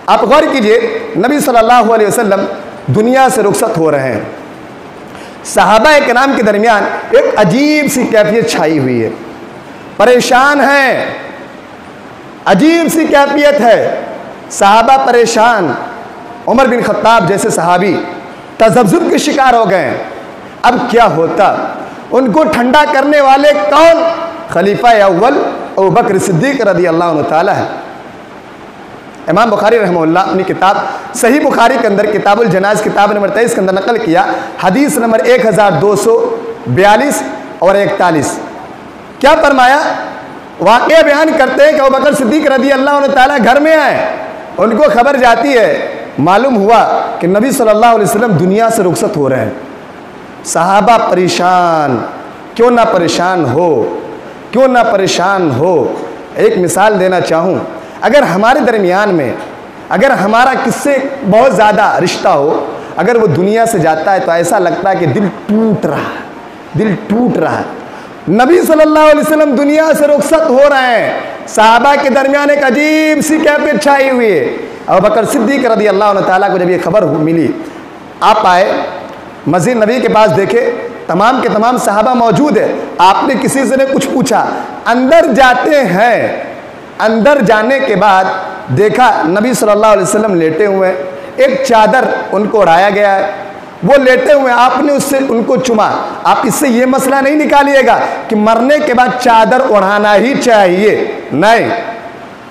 आप गौर कीजिए, नबी सल्लल्लाहु अलैहि वसल्लम दुनिया से रुखसत हो रहे हैं। सहाबा किराम के दरमियान एक अजीब सी कैफियत छाई हुई है, परेशान हैं, अजीब सी कैफियत है। सहाबा परेशान, उमर बिन खत्ताब जैसे सहाबी तज़ब्ज़ुब के शिकार हो गए। अब क्या होता? उनको ठंडा करने वाले कौन? खलीफा अव्वल अबू बकर सिद्दीक़ रज़ियल्लाहु ताला है। इमाम बुखारी रहमहुल्लाह अपनी किताब सही बुखारी के अंदर किताबुल जनाज़ किताब नंबर 23 के अंदर नकल किया, हदीस नंबर 1242 और 41। क्या फरमाया? वाक़या बयान करते हैं कि अबू बकर सिद्दीक़ रज़ियल्लाहु ताला घर में आए, उनको खबर जाती है, मालूम हुआ कि नबी सल्लल्लाहु अलैहि वसल्लम दुनिया से रुखसत हो रहे हैं। सहाबा परेशान, क्यों ना परेशान हो, क्यों ना परेशान हो। एक मिसाल देना चाहूँ, अगर हमारे दरमियान में अगर हमारा किससे बहुत ज़्यादा रिश्ता हो, अगर वो दुनिया से जाता है तो ऐसा लगता है कि दिल टूट रहा है, दिल टूट रहा है। नबी सल्लल्लाहु अलैहि वसल्लम दुनिया से रुखसत हो रहे हैं, सहाबा के दरमियान एक अजीब सी कैफियत छाई हुई है। अबू बकर सिद्दीक़ रज़ियल्लाहु ताला को जब ये खबर मिली, आप आए मस्जिद नबी के पास, देखे तमाम के तमाम सहाबा मौजूद है। आपने किसी से ने कुछ पूछा, अंदर जाते हैं, अंदर जाने के बाद देखा नबी सल्लल्लाहु अलैहि वसल्लम लेटे हुए, एक चादर उनको ओढ़ाया गया है, वो लेटे हुए, आपने उससे उनको चुमा। आप इससे ये मसला नहीं निकालिएगा कि मरने के बाद चादर ओढ़ाना ही चाहिए, नहीं।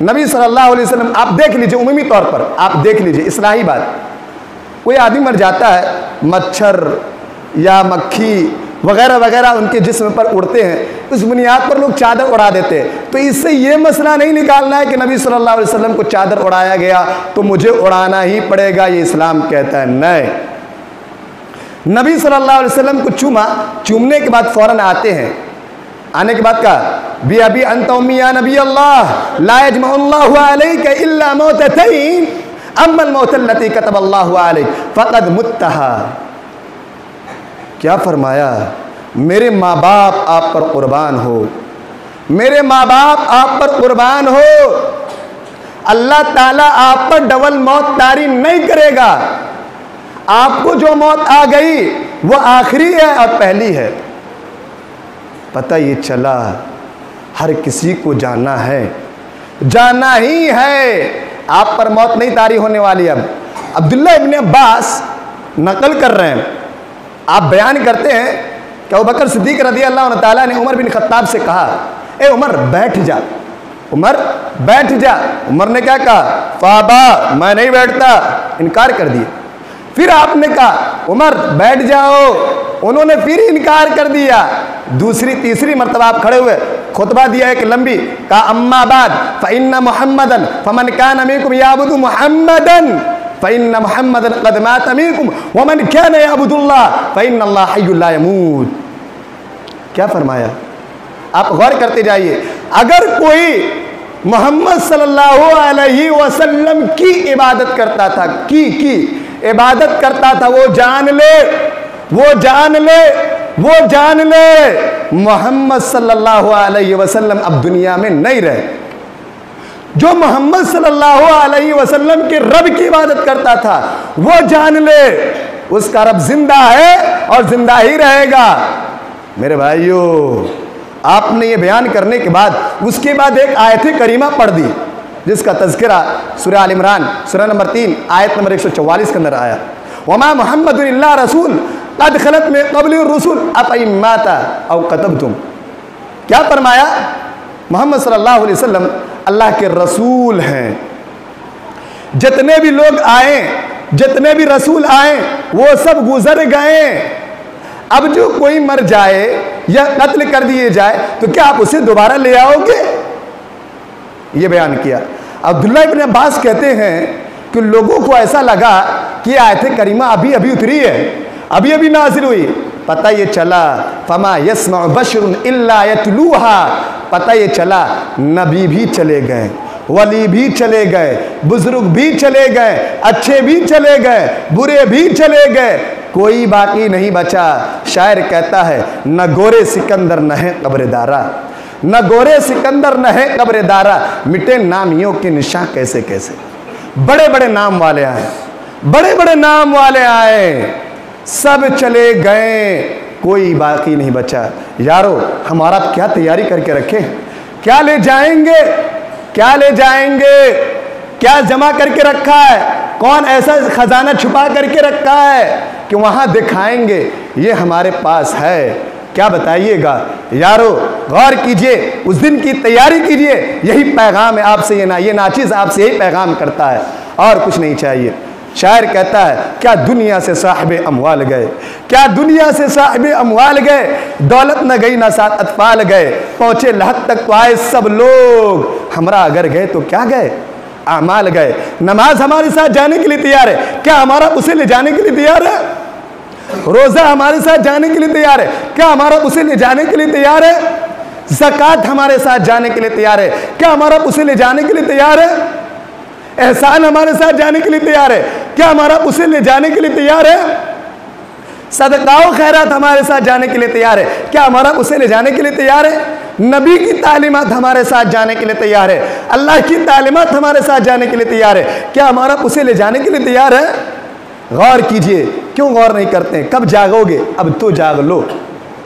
नबी सल्लल्लाहु अलैहि वसल्लम, आप देख लीजिए, उमूमी तौर पर आप देख लीजिए, इस्लाही बात, कोई आदमी मर जाता है, मच्छर या मक्खी वगैरह वगैरह उनके जिस्म पर उड़ते हैं, उस बुनियाद पर लोग चादर उड़ा देते हैं। तो इससे ये मसला नहीं निकालना है कि नबी सल्लल्लाहु अलैहि वसल्लम को चादर उड़ाया गया तो मुझे उड़ाना ही पड़ेगा, ये इस्लाम कहता है, नहीं। नबी सल्लल्लाहु अलैहि वसल्लम को चूमा, चूमने के बाद फौरन आते हैं, आने के बाद कहा बी अबी अंत उम्मी या नबी अल्लाह ला यजमउल्लाहु अलैका इल्ला मौततैन अम्मल मौतल्लती कतबल्लाहु अलैक फ़क़द मुत्तहा। क्या फरमाया? मेरे माँ बाप आप पर कुर्बान हो, मेरे माँ बाप आप पर कुर्बान हो, अल्लाह ताला आप पर डबल मौत तारी नहीं करेगा। आपको जो मौत आ गई वो आखिरी है और पहली है। पता ये चला हर किसी को जाना है, जाना ही है, आप पर मौत नहीं तारी होने वाली। अब अब्दुल्ला इब्न अब्बास नकल कर रहे हैं, आप बयान करते हैं कि अबू बकर सिद्दीक़ रज़ियल्लाहु ताला ने उमर बिन खत्ताब से कहा, ए उमर बैठ जा, उमर बैठ जा। उमर ने क्या कहा? फ़ाबा, मैं नहीं बैठता, इनकार कर दिया। फिर आपने कहा उमर बैठ जाओ, उन्होंने फिर इनकार कर दिया। दूसरी तीसरी मरतबा आप खड़े हुए, खुतबा दिया एक लंबी, कहा अम्मा बाद फ़इन्ना मुहम्मदन फमन कान मिनकुम याबुदु मुहम्मदन फ़इन्ना मुहम्मदन क़द मात मिनकुम वमन कान याबुदुल्लाह फ़इन्नल्लाह हय्युन ला यमूत। क्या फरमाया? आप गौर करते जाइए, अगर कोई मोहम्मद सल्लल्लाहु अलैहि वसल्लम की इबादत करता था, की इबादत करता था, वो जान ले, वो जान ले, वो जान ले, मोहम्मद सल्लल्लाहु अलैहि वसल्लम अब दुनिया में नहीं रहे। जो मोहम्मद सल्लल्लाहु अलैहि वसल्लम के रब की इबादत करता था, वो जान ले, उसका रब जिंदा है और जिंदा ही रहेगा। मेरे भाइयों, आपने ये बयान करने के बाद उसके बाद एक आयत करीमा पढ़ दी जिसका तज़किरा सूरह आल इमरान सूरह नंबर 3 आयत नंबर 144 के अंदर आया, वमा मुहम्मदुन इल्ला रसूल क़द खलत मिन क़ब्लिहि रुसूल अफ़इन माता औ क़तलतुम। क्या फरमाया? मोहम्मद सल्लल्लाहु अलैहि वसल्लम अल्लाह के रसूल हैं। जितने भी लोग आए, जितने भी रसूल आए, वो सब गुजर गए। अब जो कोई मर जाए या कत्ल कर दिए जाए तो क्या आप उसे दोबारा ले आओगे? ये बयान किया। अब्दुल्ला इब्न अब्बास कहते हैं कि लोगों को ऐसा लगा कि आयत करीमा अभी अभी उतरी है, अभी अभी नाज़िल हुई। पता ये चला फमा यस्मउ बशरुन इल्ला यतलूहा, पता ये चला नबी भी चले गए, वली भी चले गए, बुजुर्ग भी चले गए, अच्छे भी चले गए, बुरे भी चले गए, कोई बाकी नहीं बचा। शायर कहता है न गोरे सिकंदर न है कब्रदारा, न गोरे सिकंदर न है कब्रदारा, मिटे नामियों के निशान कैसे कैसे। बड़े बड़े नाम वाले आए, बड़े बड़े नाम वाले आए, सब चले गए, कोई बाकी नहीं बचा। यारो हमारा क्या तैयारी करके रखे, क्या ले जाएंगे, क्या ले जाएंगे, क्या जमा करके रखा है, कौन ऐसा खजाना छुपा करके रखा है कि वहां दिखाएंगे ये हमारे पास है, क्या बताइएगा। यारो गौर कीजिए, उस दिन की तैयारी कीजिए, यही पैगाम है आपसे, ये नाचीज आपसे यही पैगाम करता है और कुछ नहीं चाहिए। शायर कहता है, क्या दुनिया से साहिबे अमवाल गए, क्या दुनिया से साहिबे अमवाल गए, दौलत न गई ना साथ अतफाल गए, पहुंचे लहद तक तो आए सब लोग, हमरा अगर गए तो क्या गए, आमाल गए। नमाज हमारे साथ जाने के लिए तैयार है, क्या हमारा उसे ले जाने के लिए तैयार है। रोजा हमारे साथ जाने के लिए तैयार है, क्या हमारा उसे ले जाने के लिए तैयार है। ज़कात हमारे साथ जाने के लिए तैयार है, क्या हमारा उसे ले जाने के लिए तैयार है। एहसान हमारे साथ जाने के लिए तैयार है, क्या हमारा उसे ले जाने के लिए तैयार है। सदका व खैरात हमारे साथ जाने के लिए तैयार है, क्या हमारा उसे ले जाने के लिए तैयार है। नबी की तालीमात हमारे साथ जाने के लिए तैयार है, अल्लाह की तालीमात हमारे साथ जाने के लिए तैयार है, क्या हमारा उसे ले जाने के लिए तैयार है। गौर कीजिए, क्यों गौर नहीं करते। कब जागोगे, अब तो जाग लो,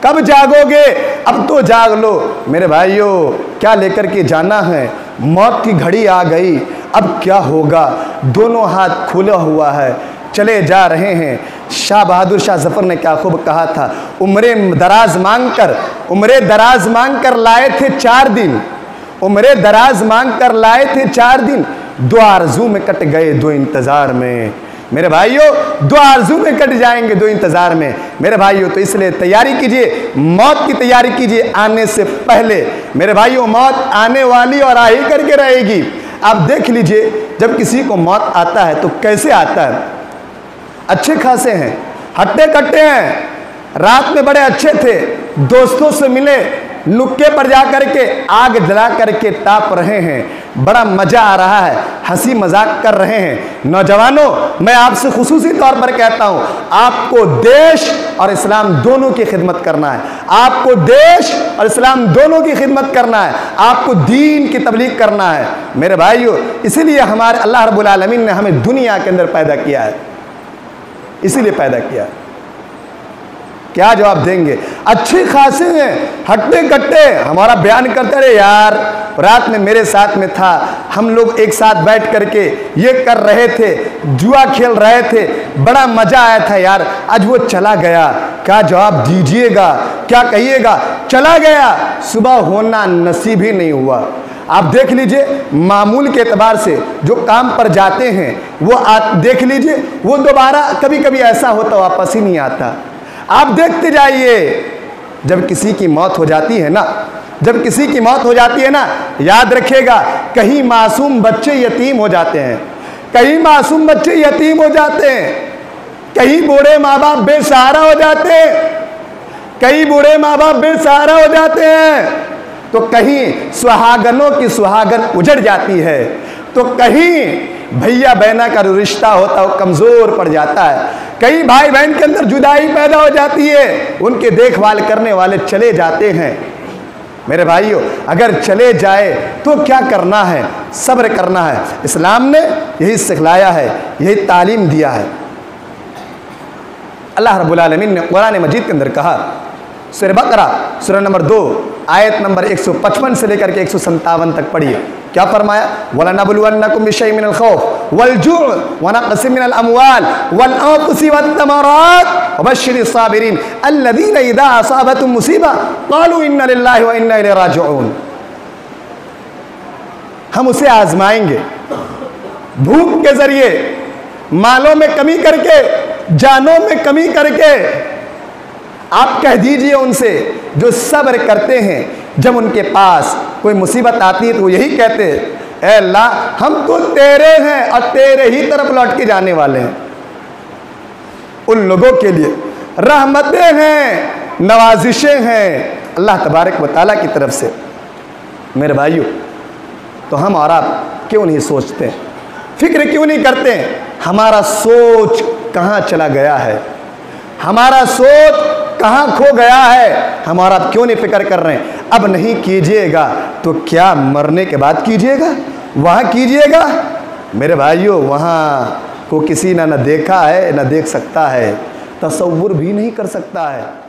कब जागोगे, अब तो जाग लो। मेरे भाइयों, क्या लेकर के जाना है, मौत की घड़ी आ गई, अब क्या होगा। दोनों हाथ खुला हुआ है, चले जा रहे हैं। शाह बहादुर शाह जफर ने क्या खूब कहा था, उम्रे दराज मांग कर लाए थे 4 दिन, उम्रे दराज मांग कर लाए थे 4 दिन, 2 आरज़ू में कट गए 2 इंतज़ार में। मेरे भाइयों, 2 आरज़ू में कट जाएंगे 2 इंतज़ार में। मेरे भाइयों, तो इसलिए तैयारी कीजिए, मौत की तैयारी कीजिए आने से पहले। मेरे भाइयों, मौत आने वाली और आ ही करके रहेगी। आप देख लीजिए, जब किसी को मौत आता है तो कैसे आता है। अच्छे खासे हैं, हट्टे कट्टे हैं, रात में बड़े अच्छे थे, दोस्तों से मिले, नुक्के पर जा करके आग जला करके ताप रहे हैं, बड़ा मजा आ रहा है, हंसी मजाक कर रहे हैं। नौजवानों, मैं आपसे खुसूसी तौर पर कहता हूं, आपको देश और इस्लाम दोनों की खिदमत करना है, आपको देश और इस्लाम दोनों की खिदमत करना है, आपको दीन की तबलीग करना है। मेरे भाइयों, इसीलिए हमारे अल्लाह रब्बुल आलमीन ने हमें दुनिया के अंदर पैदा किया है, इसीलिए पैदा किया। क्या जवाब देंगे। अच्छे खासे हैं, हट्टे कट्टे, हमारा बयान करते रहे, यार रात में मेरे साथ में था, हम लोग एक साथ बैठ करके ये कर रहे थे, जुआ खेल रहे थे, बड़ा मजा आया था यार, आज वो चला गया। क्या जवाब दीजिएगा, क्या कहिएगा। चला गया, सुबह होना नसीब ही नहीं हुआ। आप देख लीजिए, मामूल के एतबार से जो काम पर जाते हैं वो देख लीजिए, वो दोबारा कभी कभी ऐसा होता वापस ही नहीं आता। आप देखते जाइए, जब किसी की मौत हो जाती है ना, जब किसी की मौत हो जाती है ना, याद रखिएगा, कहीं मासूम बच्चे यतीम हो जाते हैं, कहीं मासूम बच्चे यतीम हो जाते हैं, कहीं बूढ़े माँ बाप बेसहारा हो जाते हैं, कई बूढ़े माँ बाप बेसहारा हो जाते हैं, तो कहीं सुहागनों की सुहागन उजड़ जाती है, तो कहीं भैया बहना का रिश्ता होता है कमजोर पड़ जाता है, कई भाई बहन के अंदर जुदाई पैदा हो जाती है, उनके देखभाल करने वाले चले जाते हैं। मेरे भाइयों, अगर चले जाए तो क्या करना है, सब्र करना है। इस्लाम ने यही सिखलाया है, यही तालीम दिया है। अल्लाह रब्बुल आलमीन ने कुरान मजीद के अंदर कहा, सूरह बकरा सूरह नंबर 2 आयत नंबर 155 से लेकर के 157 तक पढ़िए। क्या फरमाया, वलनबलुवन्नकुम बिशैइन मिनल खौफ वल जूअ व नक़सिम मिनल अमवाल वल अंफुसि वत तमरात वबश्शिरिस साबिरीन अल्लज़ीना इज़ा असाबतहुम मुसीबा क़ालू इन्ना लिल्लाहि व इन्ना इलैहि राजिऊन। हम उसे आजमाएंगे भूख के जरिए, मालों में कमी करके, जानों में कमी करके। आप कह दीजिए उनसे जो सब्र करते हैं, जब उनके पास कोई मुसीबत आती है तो वो यही कहते हैं, ऐ अल्लाह हम तो तेरे हैं और तेरे ही तरफ लौट के जाने वाले हैं। उन लोगों के लिए रहमतें हैं, नवाजिशें हैं अल्लाह तबारक व तआला की तरफ से। मेरे भाइयों, तो हम और आप क्यों नहीं सोचते हैं, फिक्र क्यों नहीं करते हैं, हमारा सोच कहाँ चला गया है, हमारा सोच कहाँ खो गया है, हमारा आप क्यों नहीं फिक्र कर रहे हैं। अब नहीं कीजिएगा तो क्या मरने के बाद कीजिएगा, वहाँ कीजिएगा। मेरे भाइयों, वहाँ को किसी ने न देखा है न देख सकता है, तसव्वुर भी नहीं कर सकता है।